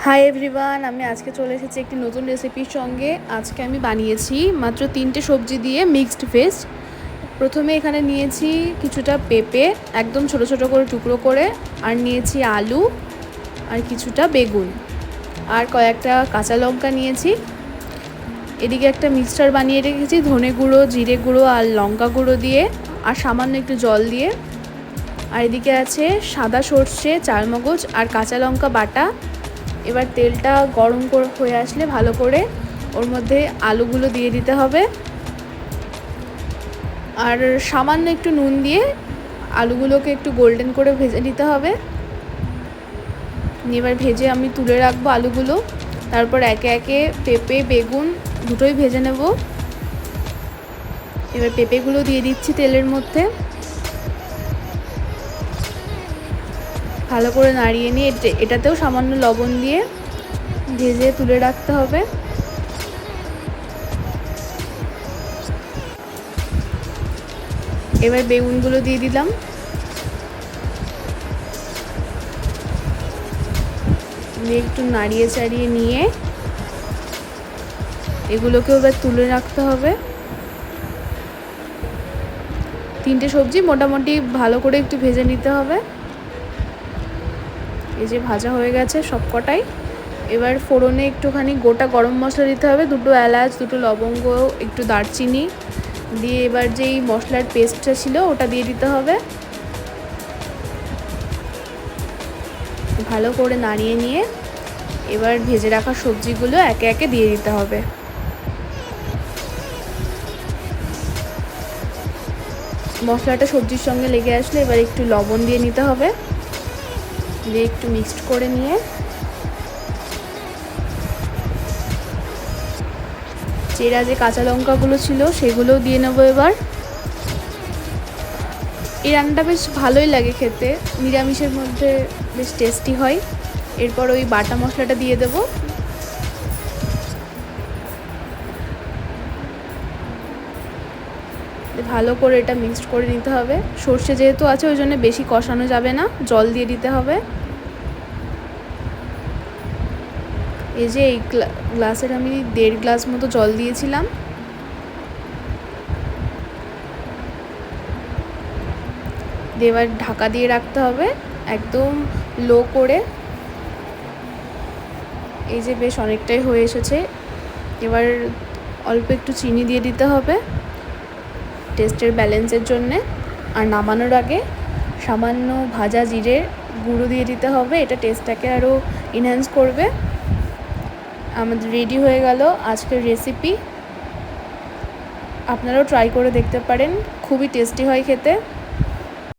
Hi everyone, আমি আজকে চলে এসেছি একটি নতুন রেসিপির সঙ্গে। আজকে আমি বানিয়েছি মাত্র 3টে সবজি দিয়ে মিক্সড ভেজ। প্রথমে এখানে নিয়েছি কিছুটা পেঁপে একদম ছোট ছোট করে টুকরো করে, আর নিয়েছি আলু আর কিছুটা বেগুন আর কয়েকটা কাঁচা লঙ্কা নিয়েছি। এদিকে একটা মিক্সচার বানিয়ে রেখেছি ধনে গুঁড়ো, জিরে গুঁড়ো আর লঙ্কা গুঁড়ো দিয়ে, আর সামান্য একটু জল দিয়ে। আর এদিকে আছে সাদা সর্ষে, চালমগজ আর কাঁচা লঙ্কা বাটা। এবার তেলটা গরম হয়ে আসলে ভালো করে ওর মধ্যে আলুগুলো দিয়ে দিতে হবে, আর সামান্য একটু নুন দিয়ে আলুগুলোকে একটু গোল্ডেন করে ভেজে নিতে হবে। এবার ভেজে আমি তুলে রাখবো আলুগুলো। তারপর একে একে পেঁপে বেগুন দুটোই ভেজে নেব। এবার পেঁপেগুলো দিয়ে দিচ্ছি তেলের মধ্যে, ভালো করে নাড়িয়ে নিয়ে এটাতেও সামান্য লবণ দিয়ে ভেজে তুলে রাখতে হবে। এবার বেগুনগুলো দিয়ে দিলাম, দিয়ে একটু নাড়িয়ে চাড়িয়ে নিয়ে এগুলোকেও এবার তুলে রাখতে হবে। 3টে সবজি মোটামুটি ভালো করে একটু ভেজে নিতে হবে। এই যে ভাজা হয়ে গেছে সব কটাই। এবার ফোড়নে একটুখানি গোটা গরম মশলা দিতে হবে, 2টো এলাচ, 2টো লবঙ্গ, একটু দারচিনি দিয়ে এবার যেই মশলার পেস্টটা ছিল ওটা দিয়ে দিতে হবে। ভালো করে নাড়িয়ে নিয়ে এবার ভেজে রাখা সবজিগুলো একে একে দিয়ে দিতে হবে। মশলাটা সবজির সঙ্গে লেগে আসলে এবার একটু লবণ দিয়ে নিতে হবে, দিয়ে একটু মিক্সড করে নিয়ে চেরা যে কাঁচা লঙ্কাগুলো ছিল সেগুলোও দিয়ে নেব। এবার এই রান্নাটা বেশ ভালোই লাগে খেতে, নিরামিষের মধ্যে বেশ টেস্টি হয়। এরপর ওই বাটা মশলাটা দিয়ে দেব। ভালো করে এটা মিক্সড করে নিতে হবে। সর্ষে যেহেতু আছে ওই জন্য বেশি কষানো যাবে না, জল দিয়ে দিতে হবে। এই যে এই গ্লাসের আমি 1.5 গ্লাস মতো জল দিয়েছিলাম। এবার ঢাকা দিয়ে রাখতে হবে একদম লো করে। এই যে বেশ অনেকটাই হয়ে এসেছে। এবার অল্প একটু চিনি দিয়ে দিতে হবে টেস্টের ব্যালেন্সের জন্যে, আর নামানোর আগে সামান্য ভাজা জিরে গুঁড়ো দিয়ে দিতে হবে, এটা টেস্টটাকে আরও এনহ্যান্স করবে। আমাদের রেডি হয়ে গেল আজকের রেসিপি। আপনারাও ট্রাই করে দেখতে পারেন, খুবই টেস্টি হয় খেতে।